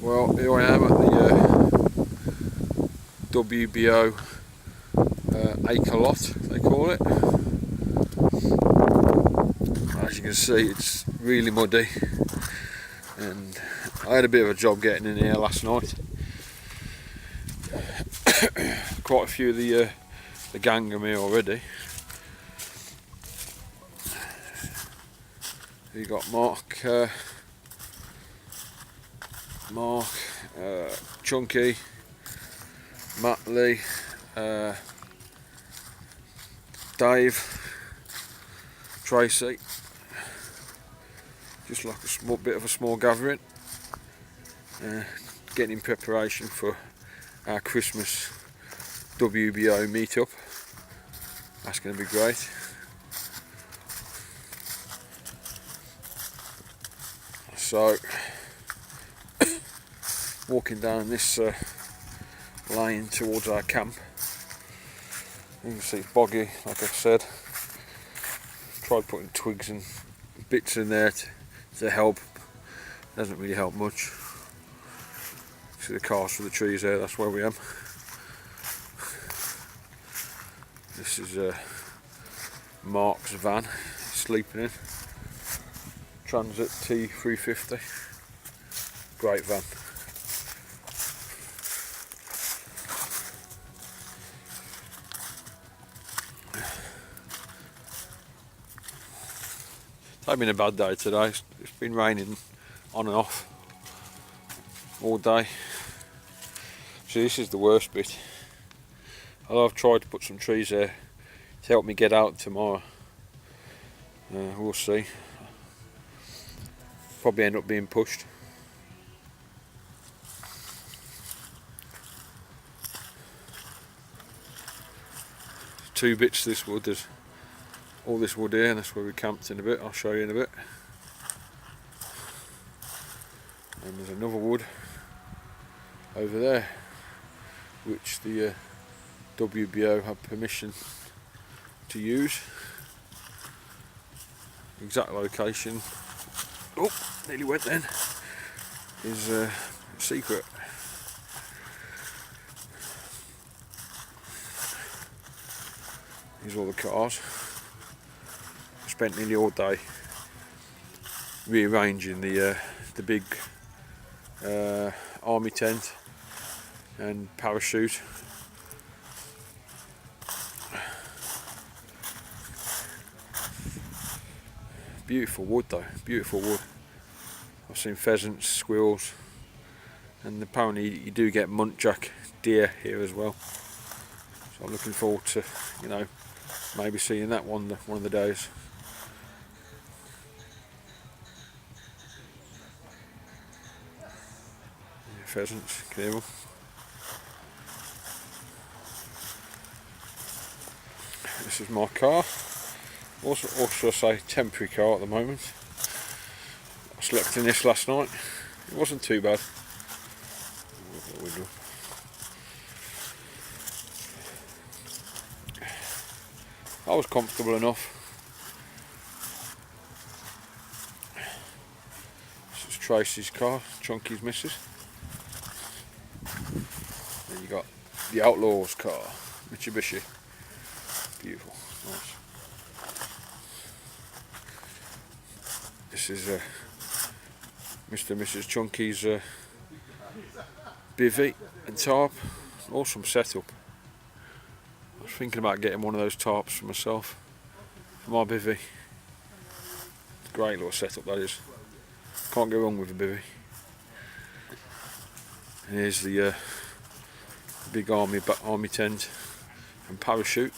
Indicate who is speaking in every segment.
Speaker 1: Well, here I am at the WBO acre lot, they call it. As you can see, it's really muddy, and I had a bit of a job getting in here last night. Quite a few of the gang are here already. You got Mark, Chunky, Matt Lee, Dave, Tracy. Just like a small bit of a small gathering, getting in preparation for our Christmas WBO meet-up. That's going to be great. So, walking down this lane towards our camp. You can see it's boggy, like I've said. Tried putting twigs and bits in there to help. Doesn't really help much. See the cars for the trees there, that's where we am. This is Mark's van, he's sleeping in. Transit T350. Great van. It's not been a bad day today. It's been raining on and off all day. So this is the worst bit. Although I've tried to put some trees there to help me get out tomorrow. We'll see. Probably end up being pushed. Two bits this wood, there's all this wood here, and that's where we camped in a bit. I'll show you in a bit. And there's another wood over there, which the WBO had permission to use. Exact location, oh, nearly went then, is secret. Here's all the cars. Spent nearly all day rearranging the big army tent and parachute. Beautiful wood though, beautiful wood. I've seen pheasants, squirrels, and apparently you do get muntjac deer here as well. So I'm looking forward to, you know, maybe seeing that one of the days. Yeah, pheasants, can hear them. This is my car. Also say temporary car at the moment. I slept in this last night. It wasn't too bad. I was comfortable enough. This is Tracy's car, Chunky's missus. Then you got the Outlaw's car, Mitsubishi. Beautiful, nice. This is Mr. and Mrs. Chunky's bivvy and tarp. Awesome setup. I was thinking about getting one of those tarps for myself, for my bivvy. Great little setup that is. Can't go wrong with a bivvy. Here's the big army tent and parachute.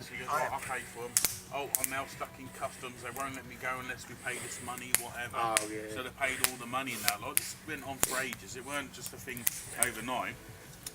Speaker 2: So he goes, right, I'll pay for them. Oh, I'm now stuck in customs. They won't let me go unless we pay this money, whatever.
Speaker 3: Oh, yeah.
Speaker 2: So they paid all the money in that lot. This went on for ages. It weren't just a thing overnight,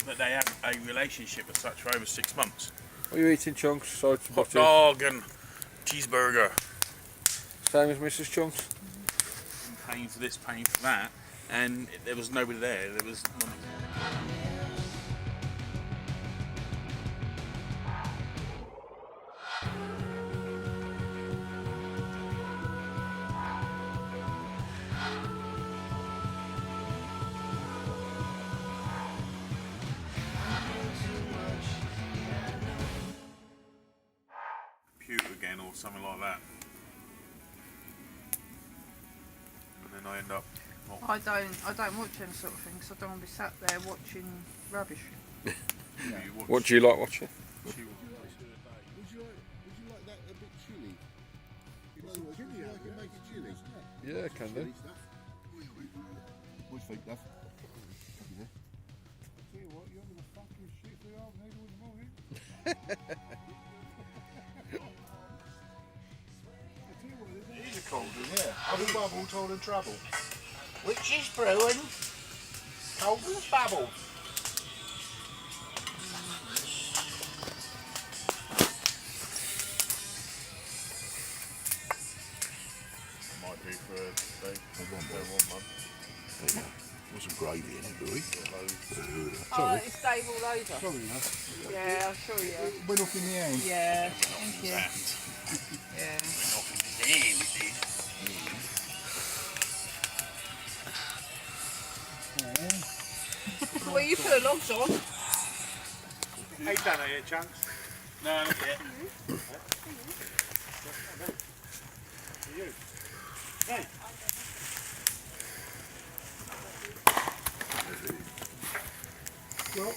Speaker 2: but they had a relationship as such for over 6 months.
Speaker 1: What are you eating, Chunks?
Speaker 2: Hot dog and cheeseburger.
Speaker 1: Same as Mrs. Chunks?
Speaker 2: Paying for this, paying for that, and there was nobody there. There was none. I end up.
Speaker 3: I don't watch them sort of things. I don't want to be sat there watching rubbish.
Speaker 1: What do you like watching?
Speaker 4: Would you like that a bit chilly? Would you like it make it chilly?
Speaker 1: Yeah, can do.
Speaker 4: What do you think, love?
Speaker 5: Tell you what, you're gonna fucking shit the old needle in the morning.
Speaker 4: These are cold, yeah. Bubble, bubble, told and trouble.
Speaker 6: Which is brewing, cold and bubble.
Speaker 2: Might be for a day. One month.
Speaker 4: Put some gravy in it, Louis.
Speaker 3: Oh, it's Dave all over.
Speaker 5: Sorry, love.
Speaker 3: Yeah, I'll show you.
Speaker 5: Went off in the hand.
Speaker 3: Yeah, thank you. Yeah. Well, you put the logs on.
Speaker 5: Ain't done it yet, Chunks.
Speaker 2: No, not yet.
Speaker 5: You. Hey. Well,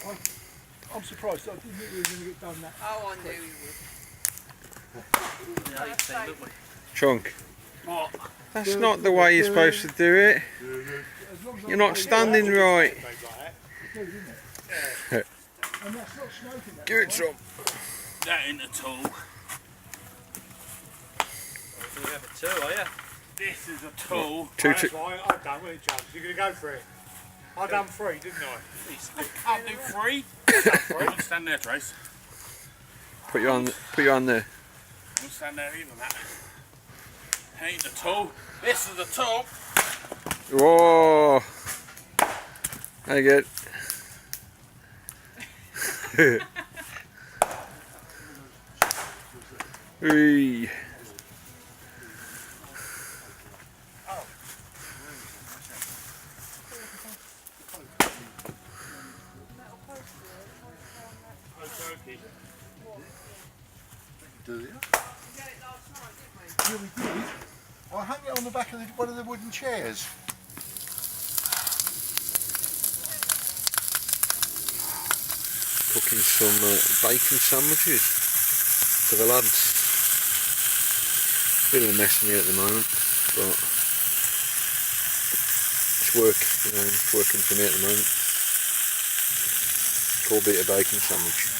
Speaker 5: I'm surprised. I didn't think we were going to get done that.
Speaker 3: Oh, I knew you would.
Speaker 1: Chunk.
Speaker 2: What?
Speaker 1: That's not the way you're supposed to do it. You're not standing right.
Speaker 5: And that's not smoking that.
Speaker 1: Give it some.
Speaker 2: That ain't a tool.
Speaker 6: You have a two, are you?
Speaker 2: This is a tool.
Speaker 5: That's why I've done with it, Chunks. You're going to go for it. I done 3, didn't I?
Speaker 2: I'll do 3. Don't stand there, Trace.
Speaker 1: Put your hand there.
Speaker 2: Don't stand there either, Matt. Ain't a tool. This is a tool.
Speaker 1: Whoa. Very good. Hey.
Speaker 4: Do you? Yeah, we did. I hung it on the back of one of the wooden chairs.
Speaker 1: Cooking some bacon sandwiches for the lads. Bit of a mess in here at the moment, but it's it's working for me at the moment. Cool bit of bacon sandwich.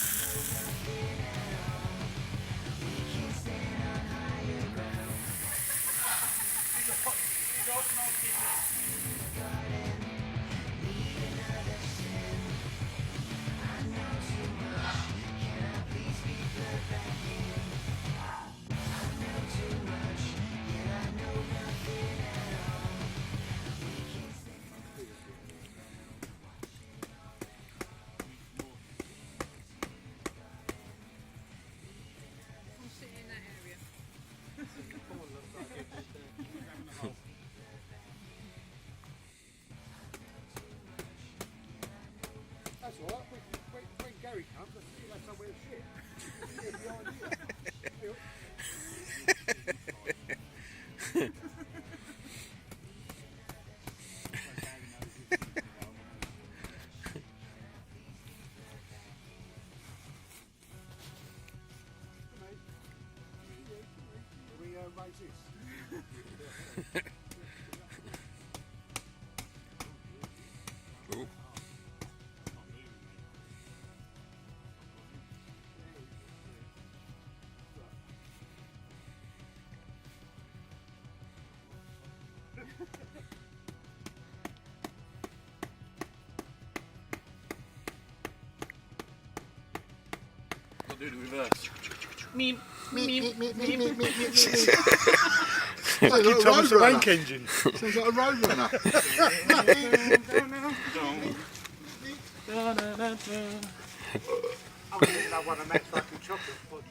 Speaker 5: That's all right. When Gary comes, I think he'll have somewhere to shit. We raise this.
Speaker 2: I'll do the reverse.
Speaker 4: Meep, meep, meep, meep, meep, meep, meep,
Speaker 5: Sounds like a
Speaker 4: Thomas the
Speaker 5: road
Speaker 4: Tank
Speaker 5: runner.
Speaker 4: Engine. Sounds like a road runner.
Speaker 5: I'm going to have one of Matt's fucking chocolate.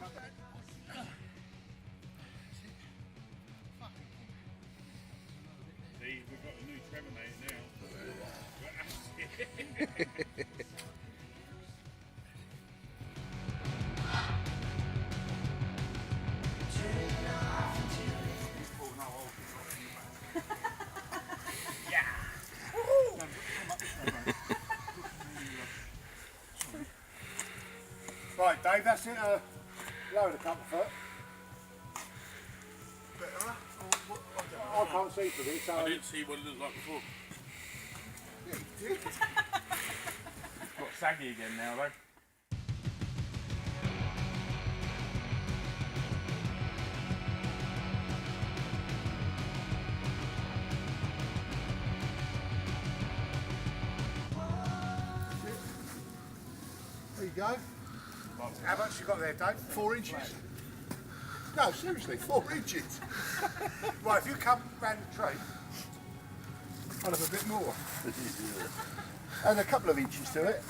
Speaker 2: See, we've got a new Treminator now.
Speaker 5: Dave, that's it. Lower the couple foot. I can't see for this, so
Speaker 2: I didn't see what it looked like before.
Speaker 4: Yeah, you did.
Speaker 2: Got saggy again now though.
Speaker 4: There you go.
Speaker 5: how much you got there, Dave?
Speaker 4: 4 inches. No, seriously, 4 inches.
Speaker 5: Right, if you come round the tree,
Speaker 4: I'll have a bit more. And a couple of inches to it.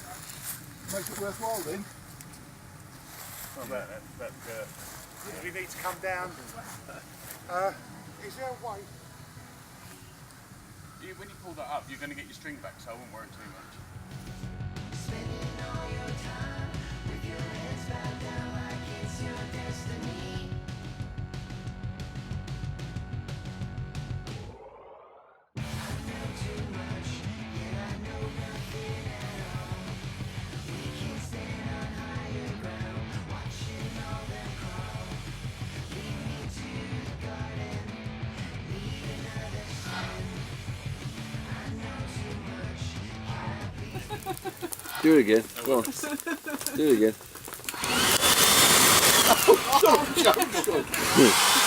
Speaker 4: Makes it worthwhile then.
Speaker 2: Not about that. But
Speaker 5: you need to come down. Is there a way?
Speaker 2: when you pull that up, you're going to get your string back, so I won't worry too much.
Speaker 7: Spending all your time with your heads bowed down like it's your destiny. I know too much, yet I know nothing at all. We can stand on higher ground, watching all them crawl. Lead me to the garden, need another sun. I know too much,
Speaker 1: Do it again. Go on. Do it again.
Speaker 4: Oh, Joe,